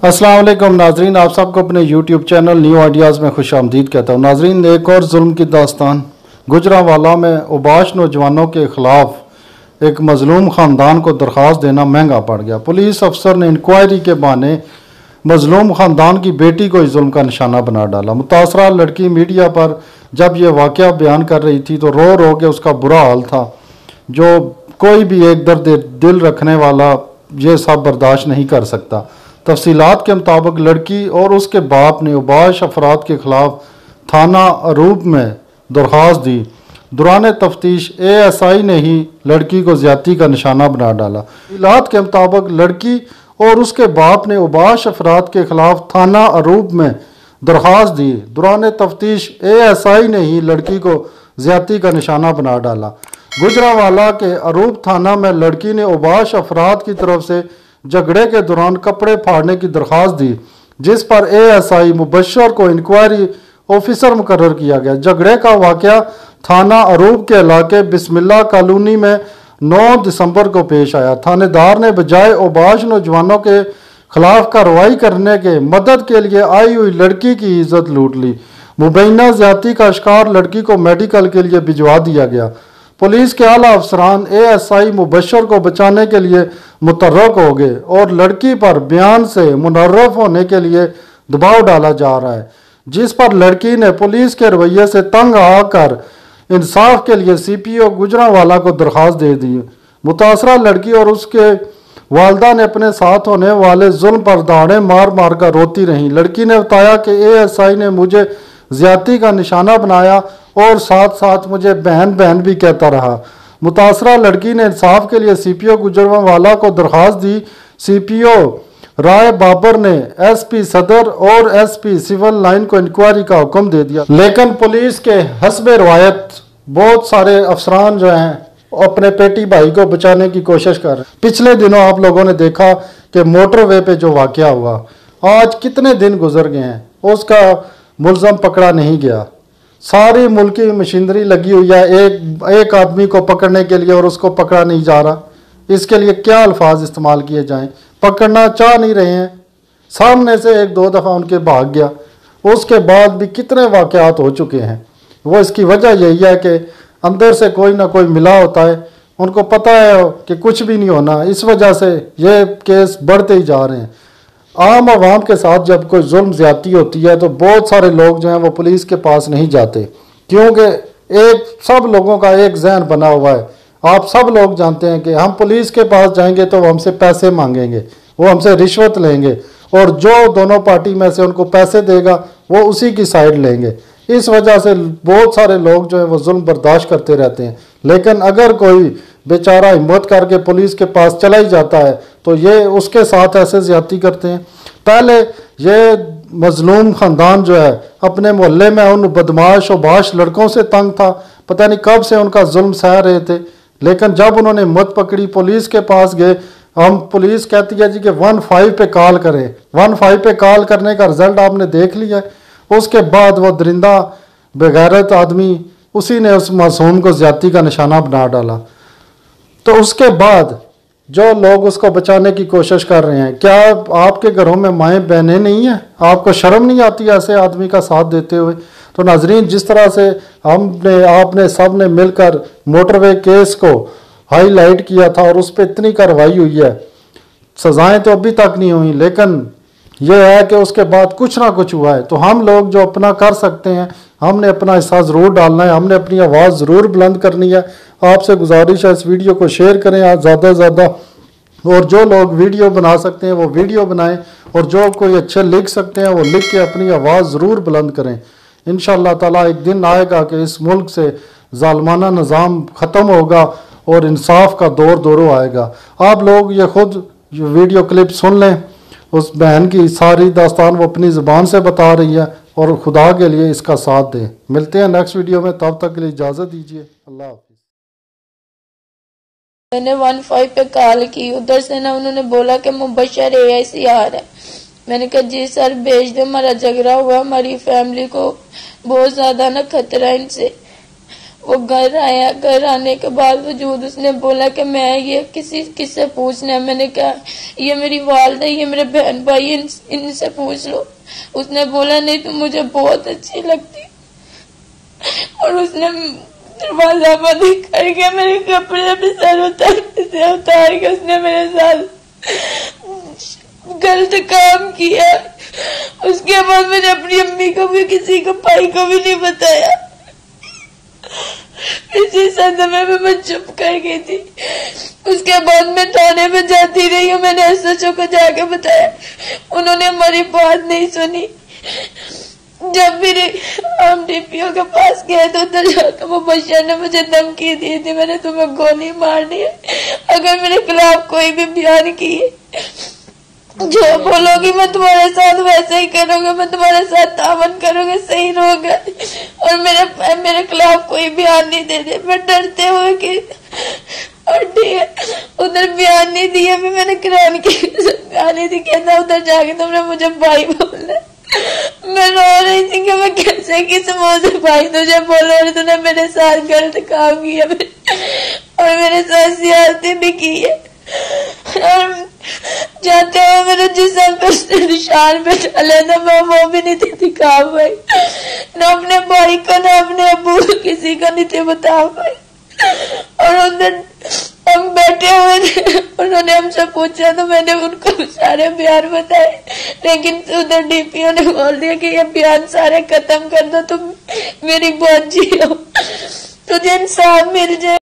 السلام علیکم ناظرین، آپ سب کو اپنے یوٹیوب چینل نیو آئیڈیاز میں خوش آمدید کہتا ہوں۔ ناظرین، ایک اور ظلم کی داستان۔ گجرانوالا میں اوباش نوجوانوں کے خلاف ایک مظلوم خاندان کو درخواست دینا مہنگا پڑ گیا۔ پولیس افسر نے انکوائری کے بہانے مظلوم خاندان کی بیٹی کو اس ظلم کا نشانہ بنا ڈالا۔ متاثرہ لڑکی میڈیا پر جب یہ واقعہ بیان کر رہی تھی تو رو رو کے اس کا برا حال تھا، جو کوئی بھی ایک درد دل رکھنے والا یہ سب برداشت نہیں کر سکتا۔ تفصیلات کے مطابق لڑکی اور اس کے باپ نے اوباش افراد کے خلاف تھانہ اروب میں درخواست دی۔ دوران تفتیش ASI نے ہی لڑکی کو زیادتی کا نشانہ بنا ڈالا۔ تفصیلات کے مطابق لڑکی اور اس کے باپ نے اوباش افراد کے خلاف تھانہ اروب میں درخواست دی۔ دوران تفتیش ASI نے ہی لڑکی کو زیادتی کا نشانہ بنا ڈالا۔ گجرانوالا کے اروب تھانہ میں لڑکی نے اوباش افراد کی طرف سے جھگڑے کے دوران کپڑے پھاڑنے کی درخواست دی، جس پر ASI مبشر کو انکوائری آفیسر مقرر کیا گیا۔ جھگڑے کا واقعہ تھانہ اروب کے علاقے بسم اللہ کالونی میں 9 دسمبر کو پیش آیا۔ تھانے دار نے بجائے اوباش نوجوانوں کے خلاف کارروائی کرنے کے مدد کے لیے آئی ہوئی لڑکی کی عزت لوٹ لی۔ مبینہ زیادتی کا شکار لڑکی کو میڈیکل کے لیے بھجوا دیا گیا۔ پولیس کے اعلیٰ افسران ASI مبشر کو بچانے کے لیے متحرک ہو گئے اور لڑکی پر بیان سے منحرف ہونے کے لیے دباؤ ڈالا جا رہا ہے، جس پر لڑکی نے پولیس کے رویے سے تنگ آ کر انصاف کے لیے CPO گجرانوالا کو درخواست دے دی۔ متاثرہ لڑکی اور اس کے والدہ نے اپنے ساتھ ہونے والے ظلم پر داڑیں مار مار کر روتی رہیں۔ لڑکی نے بتایا کہ ASI نے مجھے زیادتی کا نشانہ بنایا اور ساتھ ساتھ مجھے بہن بہن بھی کہتا رہا۔ متاثرہ لڑکی نے انصاف کے لیے CPO گجرانوالا کو درخواست دی۔ CPO رائے بابر نے SP صدر اور SP سول لائن کو انکوائری کا حکم دے دیا، لیکن پولیس کے حسب روایت بہت سارے افسران جو ہیں اپنے پیٹی بھائی کو بچانے کی کوشش کر رہے ہیں۔ پچھلے دنوں آپ لوگوں نے دیکھا کہ موٹر وے پہ جو واقعہ ہوا، آج کتنے دن گزر گئے ہیں، اس کا ملزم پکڑا نہیں گیا۔ ساری ملکی مشینری لگی ہوئی ہے ایک آدمی کو پکڑنے کے لیے اور اس کو پکڑا نہیں جا رہا۔ اس کے لیے کیا الفاظ استعمال کیے جائیں؟ پکڑنا چاہ نہیں رہے ہیں، سامنے سے 1-2 دفعہ ان کے بھاگ گیا۔ اس کے بعد بھی کتنے واقعات ہو چکے ہیں۔ وہ اس کی وجہ یہی ہے کہ اندر سے کوئی نہ کوئی ملا ہوتا ہے، ان کو پتہ ہے کہ کچھ بھی نہیں ہونا، اس وجہ سے یہ کیس بڑھتے ہی جا رہے ہیں۔ عام عوام کے ساتھ جب کوئی ظلم زیادتی ہوتی ہے تو بہت سارے لوگ جو ہیں وہ پولیس کے پاس نہیں جاتے، کیونکہ سب لوگوں کا ایک ذہن بنا ہوا ہے۔ آپ سب لوگ جانتے ہیں کہ ہم پولیس کے پاس جائیں گے تو وہ ہم سے پیسے مانگیں گے، وہ ہم سے رشوت لیں گے، اور جو دونوں پارٹی میں سے ان کو پیسے دے گا وہ اسی کی سائیڈ لیں گے۔ اس وجہ سے بہت سارے لوگ جو ہیں وہ ظلم برداشت کرتے رہتے ہیں۔ لیکن اگر کوئی بیچارہ ہمت کر کے پولیس کے پاس چلا ہی جاتا ہے تو یہ اس کے ساتھ ایسے زیادتی کرتے ہیں۔ پہلے یہ مظلوم خاندان جو ہے اپنے محلے میں ان بدمعاش اوباش لڑکوں سے تنگ تھا، پتہ نہیں کب سے ان کا ظلم سہ رہے تھے، لیکن جب انہوں نے ہمت پکڑی پولیس کے پاس گئے، پولیس کہتی ہے جی کہ 15 پہ کال کریں، 15 پہ کال کرنے کا رزلٹ آپ نے دیکھ لیا ہے۔ اس کے بعد وہ درندہ بغیرت آدمی اسی نے اس معصوم کو زیادتی کا نشانہ بنا ڈالا۔ تو اس کے بعد جو لوگ اس کو بچانے کی کوشش کر رہے ہیں، کیا آپ کے گھروں میں مائیں بہنیں نہیں ہیں؟ آپ کو شرم نہیں آتی ایسے آدمی کا ساتھ دیتے ہوئے؟ تو ناظرین، جس طرح سے آپ نے سب نے مل کر موٹر وے کیس کو ہائی لائٹ کیا تھا اور اس پہ اتنی کارروائی ہوئی ہے، سزائیں تو ابھی تک نہیں ہوئیں، لیکن یہ ہے کہ اس کے بعد کچھ نہ کچھ ہوا ہے۔ تو ہم لوگ جو اپنا کر سکتے ہیں، ہم نے اپنا حصہ ضرور ڈالنا ہے، ہم نے اپنی آواز ضرور بلند کرنی ہے۔ آپ سے گزارش ہے اس ویڈیو کو شیئر کریں زیادہ سے زیادہ، اور جو لوگ ویڈیو بنا سکتے ہیں وہ ویڈیو بنائیں، اور جو کوئی اچھے لکھ سکتے ہیں وہ لکھ کے اپنی آواز ضرور بلند کریں۔ انشاءاللہ تعالیٰ ایک دن آئے گا کہ اس ملک سے ظالمانہ نظام ختم ہوگا اور انصاف کا دور آئے گا۔ آپ لوگ یہ خود ویڈیو کلپ سن لیں، اس بہن کی ساری داستان وہ اپنی زبان سے بتا رہی ہے، اور خدا کے لیے اس کا ساتھ دیں۔ ملتے ہیں نیکسٹ ویڈیو میں، تب تک کے لیے اجازت دیجیے، اللہ حافظ۔ میں نے 15 پہ کال کی، ادھر سے نا انہوں نے بولا کہ مبشر ASI آ رہا ہے۔ میں نے کہا جی سر بھیج دو، ہمارا جھگڑا ہوا، ہماری فیملی کو بہت زیادہ نا خطرہ ان سے۔ وہ گھر آیا، گھر آنے کے بعد وجود اس نے بولا کہ میں یہ کس سے پوچھنا ہے. میں نے کہا یہ میری والدہ، یہ میرے بہن بھائی، ان سے پوچھ لو. اس نے بولا نہیں تم مجھے بہت اچھی لگتی. اور اس نے دروازہ بند کر کے میرے کپڑے اپنے سر اتار کے اس نے میرے ساتھ غلط کام کیا. اس کے بعد میں نے اپنی امی کو بھی، کسی کو، بھائی کو بھی نہیں بتایا. اسی صدمے میں چپ کر گئی تھی. اس کے بعد میں تھانے میں جاتی رہی ہوں. میں نے ایس ایچ او کو جا کے بتایا، انہوں نے ہماری بات نہیں سنی. جب میرے ہم ڈی پی او کے پاس گئے تو ادھر جا کے مبشر نے مجھے دھمکی دی تھی، میں نے تمہیں گولی مارنی ہے اگر میرے خلاف کوئی بھی بیان کی ہے. جو بولو گی میں تمہارے ساتھ ویسے ہی کروں گا، میں تمہارے ساتھ تعاون کروں گا، صحیح رہو گا. اور میرے خلاف کوئی بیان نہیں دے دے. میں ڈرتے ہوئے کہ اور ادھر بیان نہیں دیا. میں نے کرانی کی گالی دی، کہتا ادھر جا کے تم نے مجھے بھائی بولنا. میں رو رہی تھی کہ میں کیسے کس منہ سے بھائی تجھے بولو، اور تم نے میرے ساتھ غلط کام کیا اور میرے ساتھ زیادتی بھی کی ہے. اور جاتے ہوئے میرے جسم پر نشان پہ ڈالے تھا، میں وہ بھی نہیں تھی دکھا پائی، نہ اپنے بھائی کو نہ اپنے ابو کو، کسی کو نہیں تھی بتا پائی. اور ادھر ہم بیٹھے ہوئے تھے، انہوں نے ہم سے پوچھا تو میں نے ان کو سارے بیان بتائے، لیکن ادھر ڈی پی او نے بول دیا کہ یہ بیان سارے ختم کر دو، تم میری بہت جی ہو، تجھے انصاف مل جائے.